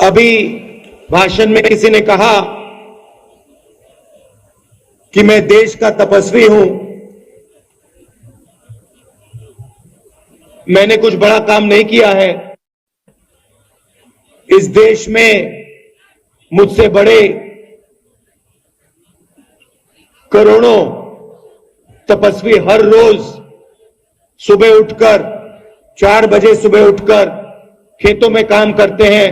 अभी भाषण में किसी ने कहा कि मैं देश का तपस्वी हूं, मैंने कुछ बड़ा काम नहीं किया है। इस देश में मुझसे बड़े करोड़ों तपस्वी हर रोज सुबह उठकर 4 बजे सुबह उठकर खेतों में काम करते हैं,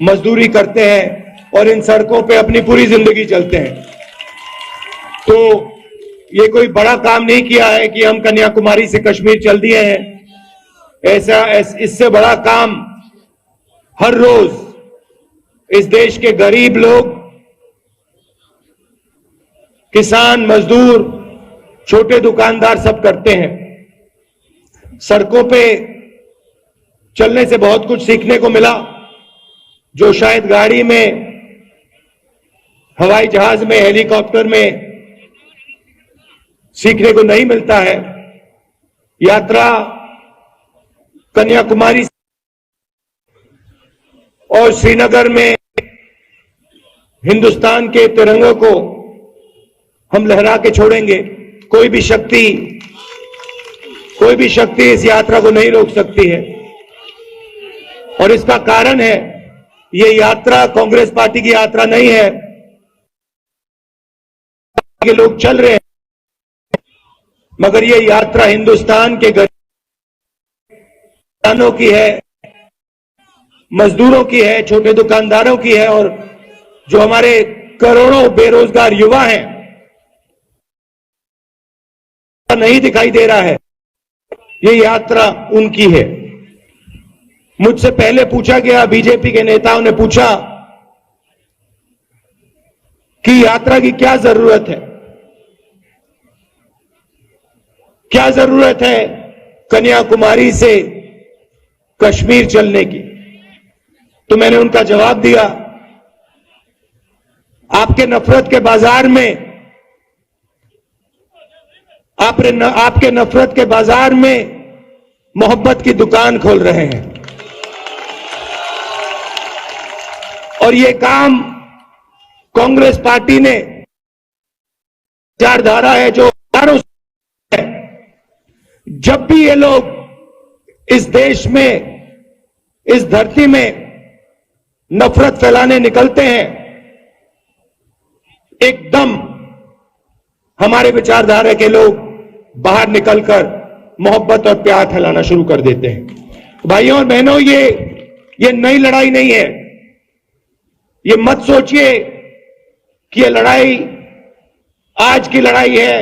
मजदूरी करते हैं और इन सड़कों पे अपनी पूरी जिंदगी चलते हैं। तो ये कोई बड़ा काम नहीं किया है कि हम कन्याकुमारी से कश्मीर चल दिए हैं। इससे बड़ा काम हर रोज इस देश के गरीब लोग, किसान, मजदूर, छोटे दुकानदार सब करते हैं। सड़कों पे चलने से बहुत कुछ सीखने को मिला जो शायद गाड़ी में, हवाई जहाज में, हेलीकॉप्टर में सीखने को नहीं मिलता है। यात्रा कन्याकुमारी और श्रीनगर में हिंदुस्तान के तिरंगे को हम लहरा के छोड़ेंगे। कोई भी शक्ति इस यात्रा को नहीं रोक सकती है। और इसका कारण है, ये यात्रा कांग्रेस पार्टी की यात्रा नहीं है। ये लोग चल रहे हैं, मगर ये यात्रा हिंदुस्तान के गरीब किसानों की है, मजदूरों की है, छोटे दुकानदारों की है और जो हमारे करोड़ों बेरोजगार युवा हैं, नहीं दिखाई दे रहा है। ये यात्रा उनकी है। मुझसे पहले पूछा गया, बीजेपी के नेताओं ने पूछा कि यात्रा की क्या जरूरत है, क्या जरूरत है कन्याकुमारी से कश्मीर चलने की। तो मैंने उनका जवाब दिया, आपके नफरत के बाजार में, आपके नफरत के बाजार में मोहब्बत की दुकान खोल रहे हैं। और ये काम कांग्रेस पार्टी ने विचारधारा है जो है। जब भी ये लोग इस देश में, इस धरती में नफरत फैलाने निकलते हैं, एकदम हमारे विचारधारा के लोग बाहर निकलकर मोहब्बत और प्यार फैलाना शुरू कर देते हैं। भाइयों और बहनों, ये नई लड़ाई नहीं है। ये मत सोचिए कि ये लड़ाई आज की लड़ाई है,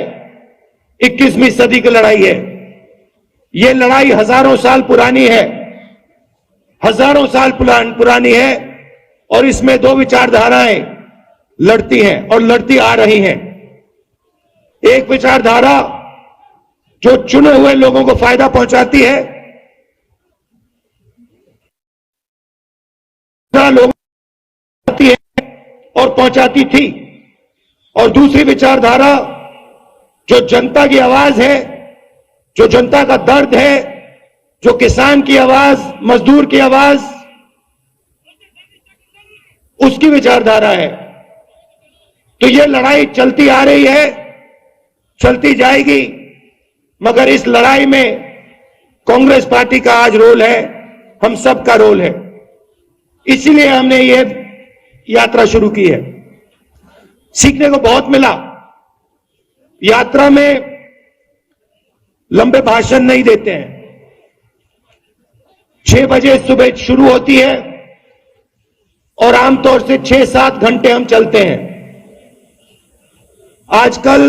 21वीं सदी की लड़ाई है। ये लड़ाई हजारों साल पुरानी है, हजारों साल पुरानी है। और इसमें दो विचारधाराएं लड़ती हैं और लड़ती आ रही हैं। एक विचारधारा जो चुने हुए लोगों को फायदा पहुंचाती है, लोगों को और पहुंचाती थी, और दूसरी विचारधारा जो जनता की आवाज है, जो जनता का दर्द है, जो किसान की आवाज, मजदूर की आवाज, उसकी विचारधारा है। तो ये लड़ाई चलती आ रही है, चलती जाएगी, मगर इस लड़ाई में कांग्रेस पार्टी का आज रोल है, हम सब का रोल है। इसीलिए हमने ये यात्रा शुरू की है। सीखने को बहुत मिला। यात्रा में लंबे भाषण नहीं देते हैं। 6 बजे सुबह शुरू होती है और आमतौर से 6-7 घंटे हम चलते हैं। आजकल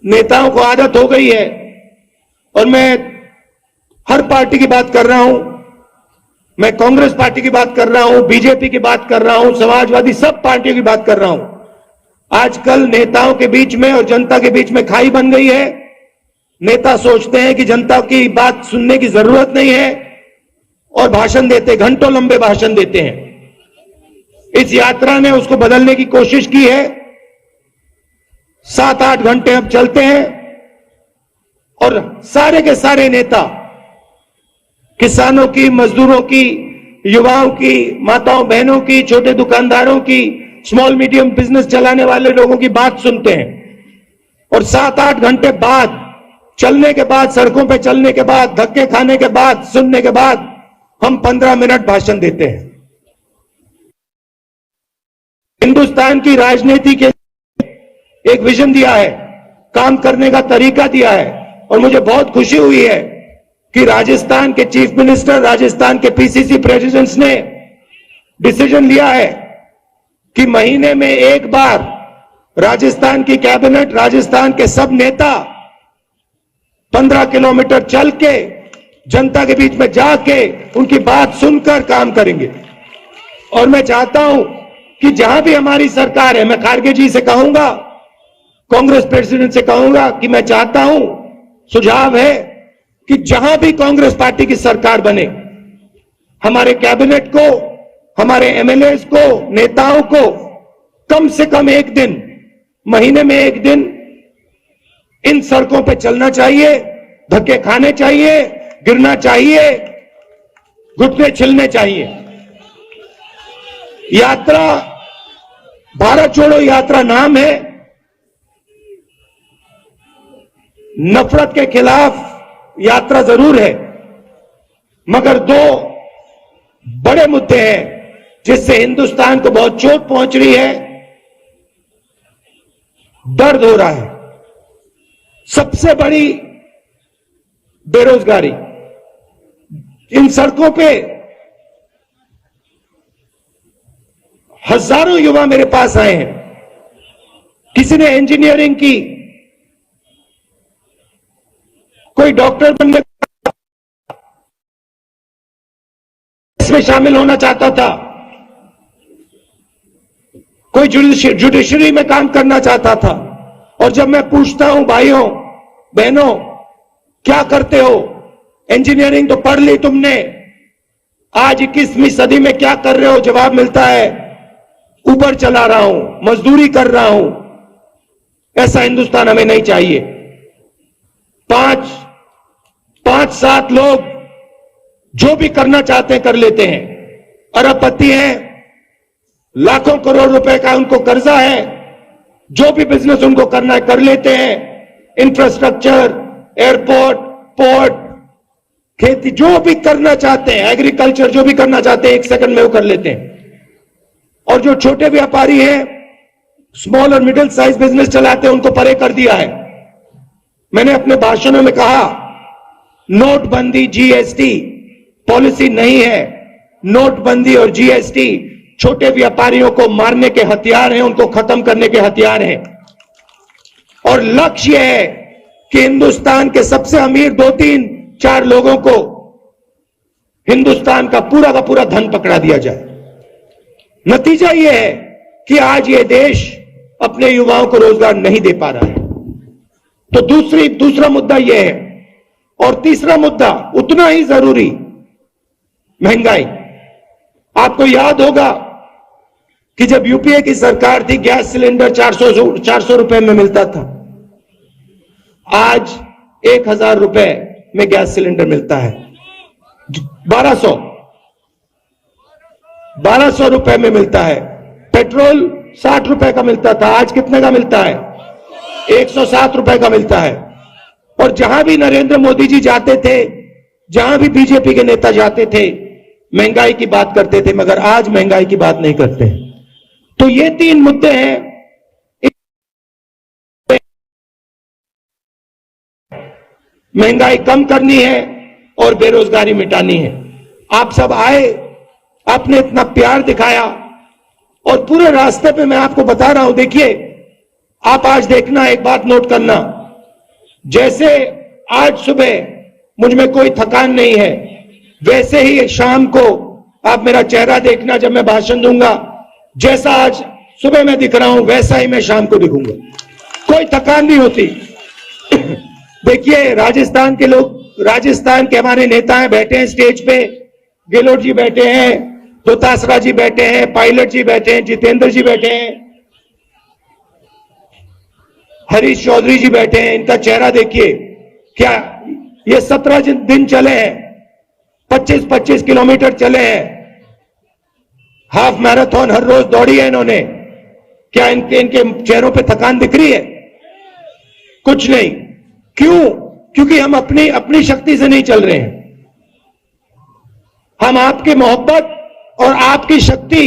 नेताओं को आदत हो गई है, और मैं हर पार्टी की बात कर रहा हूं, मैं कांग्रेस पार्टी की बात कर रहा हूं, बीजेपी की बात कर रहा हूं, समाजवादी, सब पार्टियों की बात कर रहा हूं। आजकल नेताओं के बीच में और जनता के बीच में खाई बन गई है। नेता सोचते हैं कि जनता की बात सुनने की जरूरत नहीं है और भाषण देते, घंटों लंबे भाषण देते हैं। इस यात्रा ने उसको बदलने की कोशिश की है। 7-8 घंटे अब चलते हैं और सारे के सारे नेता किसानों की, मजदूरों की, युवाओं की, माताओं बहनों की, छोटे दुकानदारों की, स्मॉल मीडियम बिजनेस चलाने वाले लोगों की बात सुनते हैं और 7-8 घंटे बाद, चलने के बाद, सड़कों पे चलने के बाद, धक्के खाने के बाद, सुनने के बाद हम 15 मिनट भाषण देते हैं। हिंदुस्तान की राजनीति के एक विजन दिया है, काम करने का तरीका दिया है और मुझे बहुत खुशी हुई है कि राजस्थान के चीफ मिनिस्टर, राजस्थान के पीसीसी प्रेसिडेंट्स ने डिसीजन लिया है कि महीने में एक बार राजस्थान की कैबिनेट, राजस्थान के सब नेता 15 किलोमीटर चल के जनता के बीच में जाके उनकी बात सुनकर काम करेंगे। और मैं चाहता हूं कि जहां भी हमारी सरकार है, मैं खारगे जी से कहूंगा, कांग्रेस प्रेसिडेंट से कहूंगा कि मैं चाहता हूं, सुझाव है कि जहां भी कांग्रेस पार्टी की सरकार बने, हमारे कैबिनेट को, हमारे एमएलए को, नेताओं को कम से कम एक दिन, महीने में एक दिन इन सड़कों पे चलना चाहिए, धक्के खाने चाहिए, गिरना चाहिए, घुटने छिलने चाहिए। यात्रा भारत जोड़ो यात्रा नाम है, नफरत के खिलाफ यात्रा जरूर है, मगर दो बड़े मुद्दे हैं जिससे हिंदुस्तान को बहुत चोट पहुंच रही है, दर्द हो रहा है। सबसे बड़ी बेरोजगारी। इन सड़कों पे हजारों युवा मेरे पास आए हैं, किसी ने इंजीनियरिंग की, कोई डॉक्टर बनने इसमें शामिल होना चाहता था, कोई जुडिशरी में काम करना चाहता था। और जब मैं पूछता हूं, भाइयों बहनों क्या करते हो, इंजीनियरिंग तो पढ़ ली तुमने, आज 21वीं सदी में क्या कर रहे हो, जवाब मिलता है ऊबर चला रहा हूं, मजदूरी कर रहा हूं। ऐसा हिंदुस्तान हमें नहीं चाहिए। 5-7 लोग जो भी करना चाहते हैं कर लेते हैं, अरबपति हैं, लाखों करोड़ रुपए का उनको कर्जा है, जो भी बिजनेस उनको करना है कर लेते हैं, इंफ्रास्ट्रक्चर, एयरपोर्ट, पोर्ट, खेती, जो भी करना चाहते हैं, एग्रीकल्चर जो भी करना चाहते हैं, 1 सेकंड में वो कर लेते हैं। और जो छोटे व्यापारी हैं, स्मॉल और मिडिल साइज बिजनेस चलाते हैं, उनको परे कर दिया है। मैंने अपने भाषणों में कहा, नोटबंदी, जीएसटी पॉलिसी नहीं है। नोटबंदी और जीएसटी छोटे व्यापारियों को मारने के हथियार हैं, उनको खत्म करने के हथियार हैं। और लक्ष्य है कि हिंदुस्तान के सबसे अमीर 2-3-4 लोगों को हिंदुस्तान का पूरा धन पकड़ा दिया जाए। नतीजा यह है कि आज ये देश अपने युवाओं को रोजगार नहीं दे पा रहा है। तो दूसरा मुद्दा यह है। और तीसरा मुद्दा उतना ही जरूरी, महंगाई। आपको याद होगा कि जब यूपीए की सरकार थी, गैस सिलेंडर 400 रुपए में मिलता था। आज 1000 रुपए में गैस सिलेंडर मिलता है। 1200 रुपए में मिलता है। पेट्रोल 60 रुपए का मिलता था, आज कितने का मिलता है? 107 रुपए का मिलता है। और जहां भी नरेंद्र मोदी जी जाते थे, जहां भी बीजेपी के नेता जाते थे, महंगाई की बात करते थे, मगर आज महंगाई की बात नहीं करते। तो ये 3 मुद्दे हैं। महंगाई कम करनी है और बेरोजगारी मिटानी है। आप सब आए, आपने इतना प्यार दिखाया और पूरे रास्ते पे मैं आपको बता रहा हूं, देखिए आप आज देखना, एक बात नोट करना, जैसे आज सुबह मुझ में कोई थकान नहीं है, वैसे ही शाम को आप मेरा चेहरा देखना जब मैं भाषण दूंगा। जैसा आज सुबह मैं दिख रहा हूं वैसा ही मैं शाम को दिखूंगा, कोई थकान नहीं होती। देखिए राजस्थान के लोग, राजस्थान के हमारे नेता हैं, बैठे हैं स्टेज पे, गहलोत जी बैठे हैं, दोतासरा जी बैठे हैं, पायलट जी बैठे हैं, जितेंद्र जी बैठे हैं, हरीश चौधरी जी बैठे हैं। इनका चेहरा देखिए, क्या ये 17 दिन चले हैं, 25-25 किलोमीटर चले हैं, हाफ मैराथन हर रोज दौड़ी है इन्होंने। क्या इनके चेहरों पे थकान दिख रही है? कुछ नहीं। क्यों? क्योंकि हम अपनी शक्ति से नहीं चल रहे हैं, हम आपकी मोहब्बत और आपकी शक्ति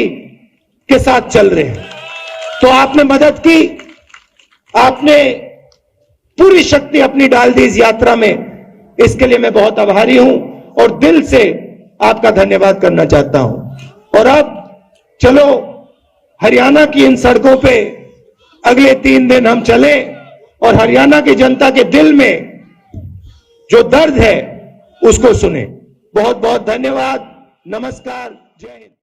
के साथ चल रहे हैं। तो आपने मदद की, आपने पूरी शक्ति अपनी डाल दी इस यात्रा में, इसके लिए मैं बहुत आभारी हूं और दिल से आपका धन्यवाद करना चाहता हूं। और अब चलो हरियाणा की इन सड़कों पे अगले 3 दिन हम चलें और हरियाणा की जनता के दिल में जो दर्द है उसको सुने। बहुत बहुत धन्यवाद। नमस्कार। जय हिंद।